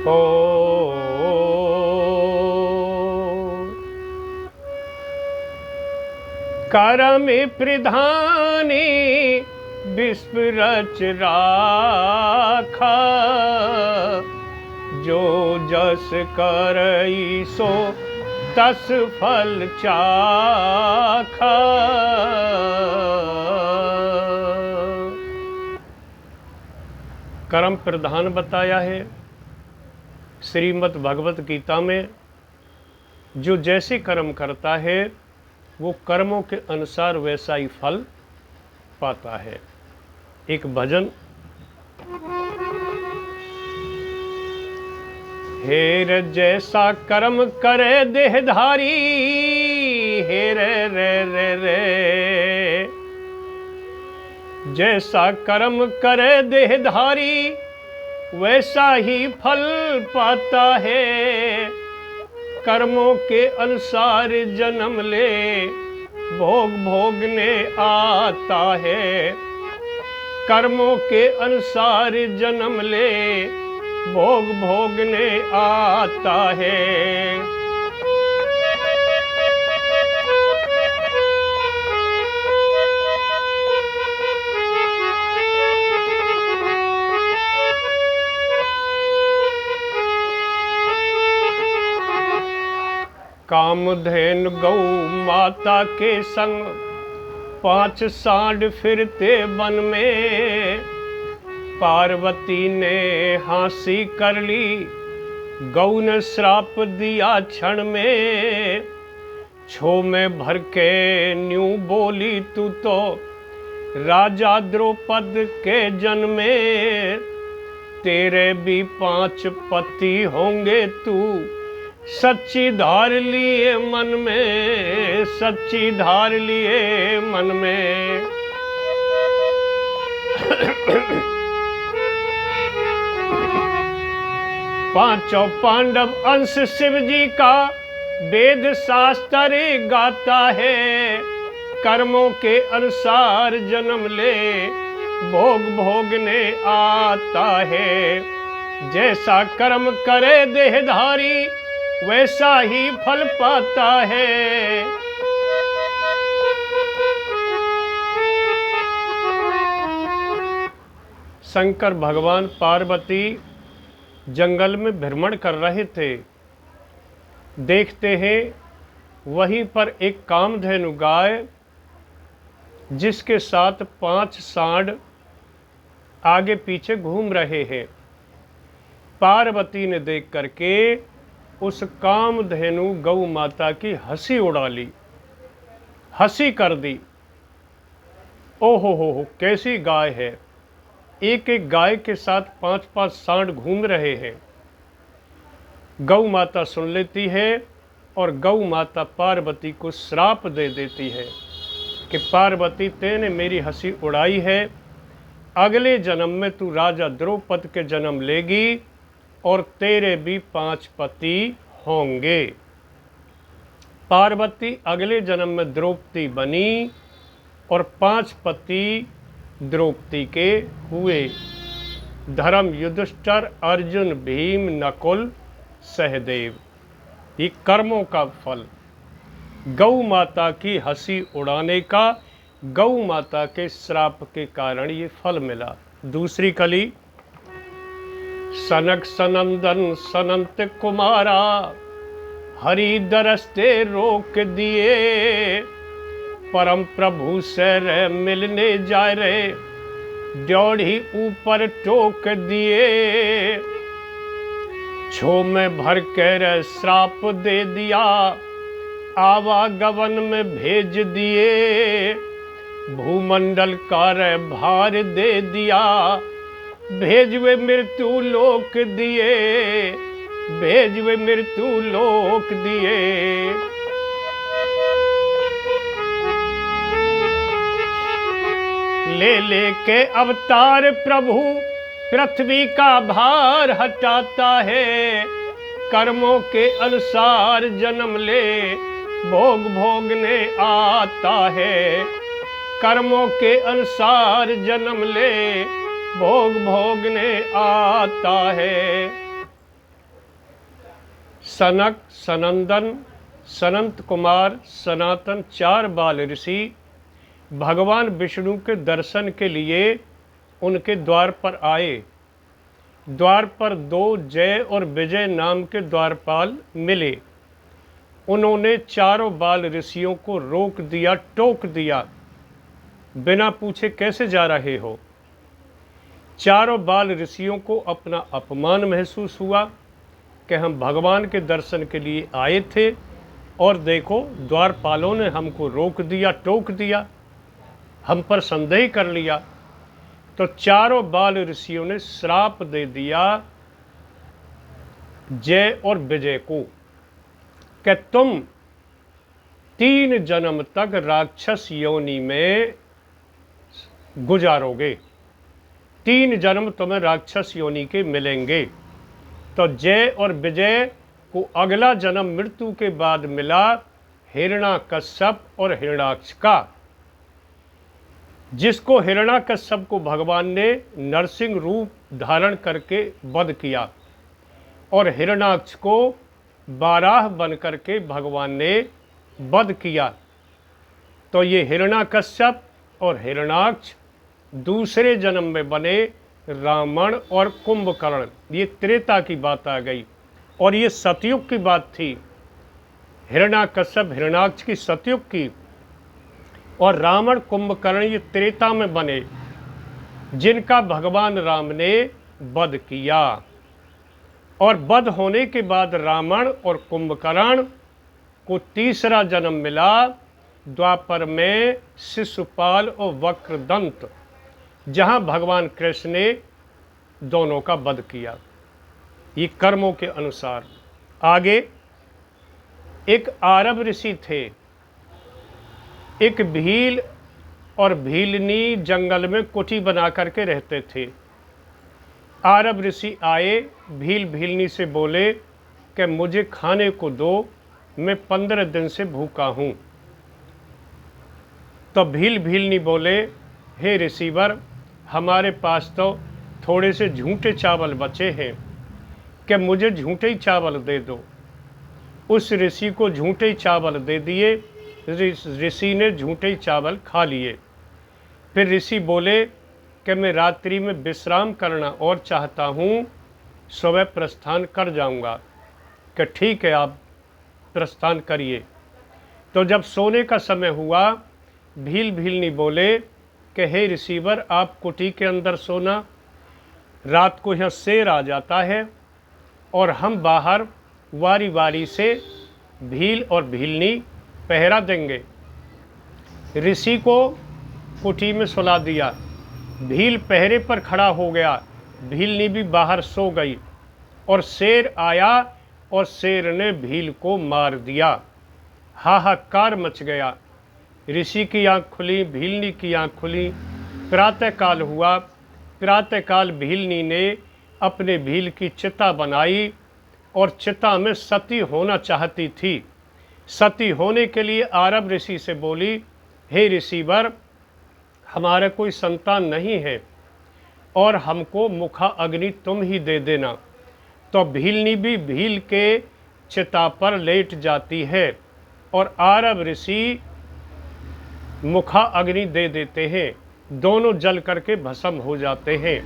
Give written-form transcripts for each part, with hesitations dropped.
हो। करम प्रधानी विश्व रच राखा, जो जस करई सो तस फल चाखा। कर्म प्रधान बताया है श्रीमद् भगवत गीता में। जो जैसे कर्म करता है वो कर्मों के अनुसार वैसा ही फल पाता है। एक भजन। हेर जैसा कर्म करे देहधारी, हेर रे रे रे, जैसा कर्म करे देहधारी वैसा ही फल पाता है। कर्मों के अनुसार जन्म ले भोग भोगने आता है। कर्मों के अनुसार जन्म ले भोग भोगने आता है। कामधेनु गौ माता के संग 5 सांड फिरते वन में। पार्वती ने हांसी कर ली, गौ ने श्राप दिया क्षण में। छो में भर के न्यू बोली तू तो राजा द्रौपद के जन्मे। तेरे भी 5 पति होंगे, तू सच्ची धार लिए मन में, सच्ची धार लिए मन में। पांचों पांडव अंश शिव जी का वेद शास्त्र गाता है। कर्मों के अनुसार जन्म ले भोग भोगने आता है। जैसा कर्म करे देहधारी वैसा ही फल पाता है। शंकर भगवान पार्वती जंगल में भ्रमण कर रहे थे। देखते हैं वहीं पर एक कामधेनु गाय जिसके साथ 5 सांड आगे पीछे घूम रहे हैं। पार्वती ने देख करके उस कामधेनु गौ माता की हंसी उड़ा ली, हंसी कर दी। ओहो हो, कैसी गाय है। एक एक गाय के साथ 5-5 सांड घूम रहे हैं। गौ माता सुन लेती है और गौ माता पार्वती को श्राप दे देती है कि पार्वती तेने मेरी हंसी उड़ाई है, अगले जन्म में तू राजा द्रौपद के जन्म लेगी और तेरे भी 5 पति होंगे। पार्वती अगले जन्म में द्रौपदी बनी और 5 पति द्रौपदी के हुए। धर्म युधिष्ठिर, अर्जुन, भीम, नकुल, सहदेव। ये कर्मों का फल, गौ माता की हंसी उड़ाने का, गौ माता के श्राप के कारण ये फल मिला। दूसरी कली। सनक सनंदन सनंत कुमारा, हरि दरस्ते रोक दिए। परम प्रभु से रे मिलने जाए रे, ड्योढ़ी ऊपर टोक दिए। छो में भर के रे श्राप दे दिया, आवागमन में भेज दिए। भूमंडल का रे भार दे दिया, भेजवे मृत्यु लोक दिए, भेजवे मृत्यु लोक दिए। ले लेके अवतार प्रभु पृथ्वी का भार हटाता है। कर्मों के अनुसार जन्म ले भोग भोगने आता है। कर्मों के अनुसार जन्म ले भोग भोगने आता है। सनक, सनंदन, सनंत कुमार, सनातन 4 बाल ऋषि भगवान विष्णु के दर्शन के लिए उनके द्वार पर आए। द्वार पर 2 जय और विजय नाम के द्वारपाल मिले। उन्होंने चारों बाल ऋषियों को रोक दिया, टोक दिया, बिना पूछे कैसे जा रहे हो। चारों बाल ऋषियों को अपना अपमान महसूस हुआ कि हम भगवान के दर्शन के लिए आए थे और देखो द्वारपालों ने हमको रोक दिया, टोक दिया, हम पर संदेह कर लिया। तो चारों बाल ऋषियों ने श्राप दे दिया जय और विजय को कि तुम 3 जन्म तक राक्षस योनि में गुजारोगे, 3 जन्म तुम्हें राक्षस योनि के मिलेंगे। तो जय और विजय को अगला जन्म मृत्यु के बाद मिला हिरण्याकश्यप और हिरण्याक्ष का, जिसको हिरण्याकश्यप को भगवान ने नरसिंह रूप धारण करके वध किया और हिरण्याक्ष को बाराह बन करके भगवान ने वध किया। तो ये हिरण्याकश्यप और हिरण्याक्ष दूसरे जन्म में बने रावण और कुंभकर्ण। ये त्रेता की बात आ गई और ये सतयुग की बात थी। हिरण्याकश्यप हिरण्याक्ष की सतयुग की और रावण कुंभकर्ण ये त्रेता में बने, जिनका भगवान राम ने वध किया। और वध होने के बाद रावण और कुंभकर्ण को तीसरा जन्म मिला द्वापर में शिशुपाल और वक्रदंत, जहां भगवान कृष्ण ने दोनों का वध किया। ये कर्मों के अनुसार। आगे एक आरब ऋषि थे। एक भील और भीलनी जंगल में कुटी बना करके रहते थे। आरब ऋषि आए, भील भीलनी से बोले कि मुझे खाने को दो, मैं 15 दिन से भूखा हूँ। तो भील भीलनी बोले, हे ऋषिवर, हमारे पास तो थोड़े से झूठे चावल बचे हैं कि मुझे झूठे ही चावल दे दो। उस ऋषि को झूठे चावल दे दिए। ऋषि ने झूठे चावल खा लिए। फिर ऋषि बोले कि मैं रात्रि में विश्राम करना और चाहता हूँ, सुबह प्रस्थान कर जाऊँगा। कि ठीक है, आप प्रस्थान करिए। तो जब सोने का समय हुआ, भील भीलनी बोले कि हे ऋषिवर, आप कुटी के अंदर सोना, रात को यहाँ शेर आ जाता है और हम बाहर वारी वारी से भील और भीलनी पहरा देंगे। ऋषि को कुटी में सुला दिया। भील पहरे पर खड़ा हो गया, भीलनी भी बाहर सो गई और शेर आया और शेर ने भील को मार दिया। हाहाकार मच गया। ऋषि की आँख खुली, भीलनी की आँख खुली। प्रातःकाल हुआ। प्रातःकाल भीलनी ने अपने भील की चिता बनाई और चिता में सती होना चाहती थी। सती होने के लिए आरब ऋषि से बोली, हे ऋषिवर, हमारा कोई संतान नहीं है और हमको मुखा अग्नि तुम ही दे देना। तो भीलनी भी भील के चिता पर लेट जाती है और आरब ऋषि मुखा अग्नि दे देते हैं। दोनों जल करके भस्म हो जाते हैं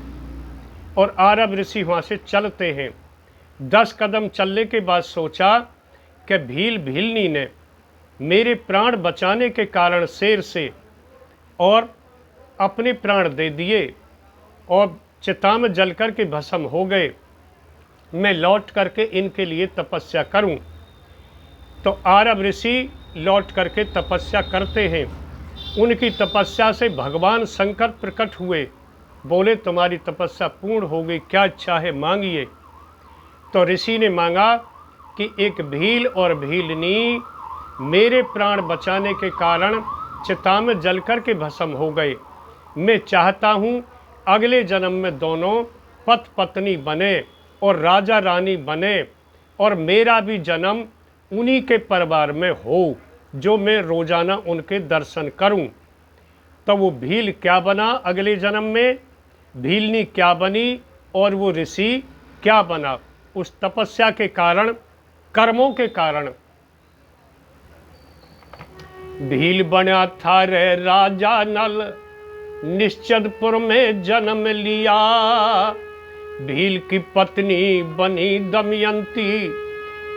और आरब ऋषि वहाँ से चलते हैं। 10 कदम चलने के बाद सोचा कि भील भीलनी ने मेरे प्राण बचाने के कारण शेर से और अपने प्राण दे दिए और चिता में जल कर के भस्म हो गए। मैं लौट करके इनके लिए तपस्या करूं। तो आरब ऋषि लौट करके तपस्या करते हैं। उनकी तपस्या से भगवान शंकर प्रकट हुए। बोले, तुम्हारी तपस्या पूर्ण हो गई, क्या इच्छा है मांगिए। तो ऋषि ने मांगा कि एक भील और भीलनी मेरे प्राण बचाने के कारण चिता में जल कर के भस्म हो गए। मैं चाहता हूँ अगले जन्म में दोनों पति पत्नी बने और राजा रानी बने और मेरा भी जन्म उन्हीं के परिवार में हो, जो मैं रोजाना उनके दर्शन करूं। तो वो भील क्या बना अगले जन्म में, भीलनी क्या बनी और वो ऋषि क्या बना। उस तपस्या के कारण कर्मों के कारण। भील बना था रे राजा नल, निश्चदपुर में जन्म लिया। भील की पत्नी बनी दमयंती,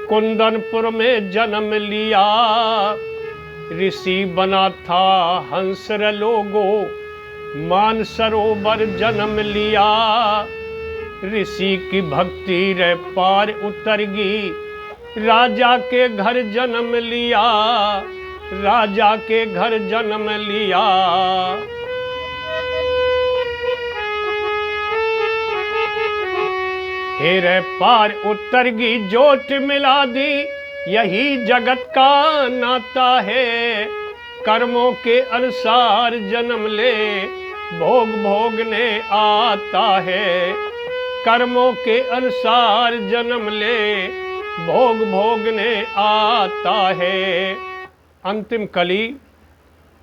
कुंदनपुर में जन्म लिया। ऋषि बना था हंसर लोगो, मानसरोवर जन्म लिया। ऋषि की भक्ति रे पार उतर गई, राजा के घर जन्म लिया। राजा के घर जन्म लिया। हे रे पार उतर गई, जोत मिला दी, यही जगत का नाता है। कर्मों के अनुसार जन्म ले, भोग भोगने आता है। कर्मों के अनुसार जन्म ले, भोग भोगने आता है। अंतिम कली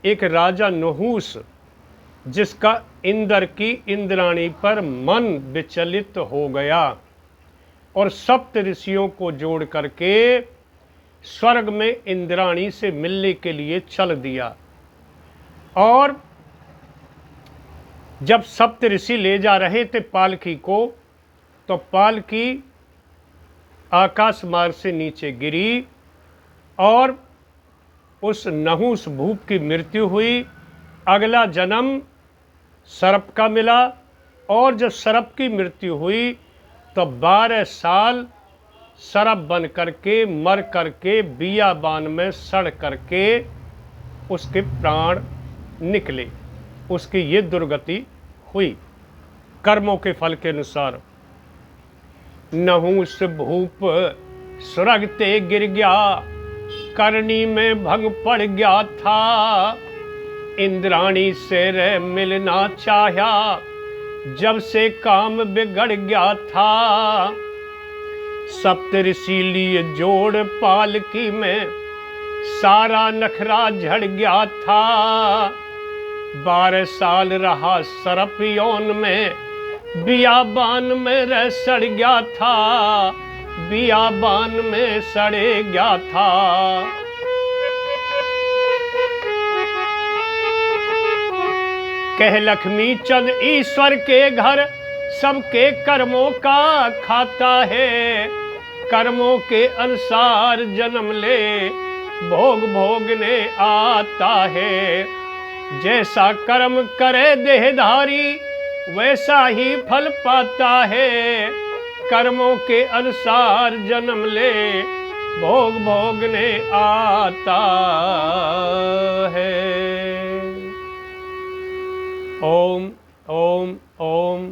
एक राजा नहुस, जिसका इंद्र की इंद्राणी पर मन विचलित हो गया और सप्त ऋषियों को जोड़ करके स्वर्ग में इंद्राणी से मिलने के लिए चल दिया। और जब सप्त ऋषि ले जा रहे थे पालकी को, तो पालकी आकाश मार्ग से नीचे गिरी और उस नहुस भूप की मृत्यु हुई। अगला जन्म सर्प का मिला, और जब सर्प की मृत्यु हुई तो 12 साल सर्प बन करके, मर करके, बियाबान में सड़ करके उसके प्राण निकले। उसकी ये दुर्गति हुई कर्मों के फल के अनुसार। नहुस भूप सुरगते गिर गया, करनी में भंग पड़ गया था। इंद्राणी से रे मिलना चाहा, जब से काम बिगड़ गया था। सप्त ऋषि लिए जोड़ पालकी में, सारा नखरा झड़ गया था। 12 साल रहा सर्प यौन में, बियाबान में रह सड़ गया था। बियाबान में सड़े गया था। कह लक्ष्मी चंद ईश्वर के घर, सबके कर्मों का खाता है। कर्मों के अनुसार जन्म ले, भोग भोगने आता है। जैसा कर्म करे देहधारी, वैसा ही फल पाता है। कर्मों के अनुसार जन्म ले, भोग भोगने आता है। ओम ओम ओम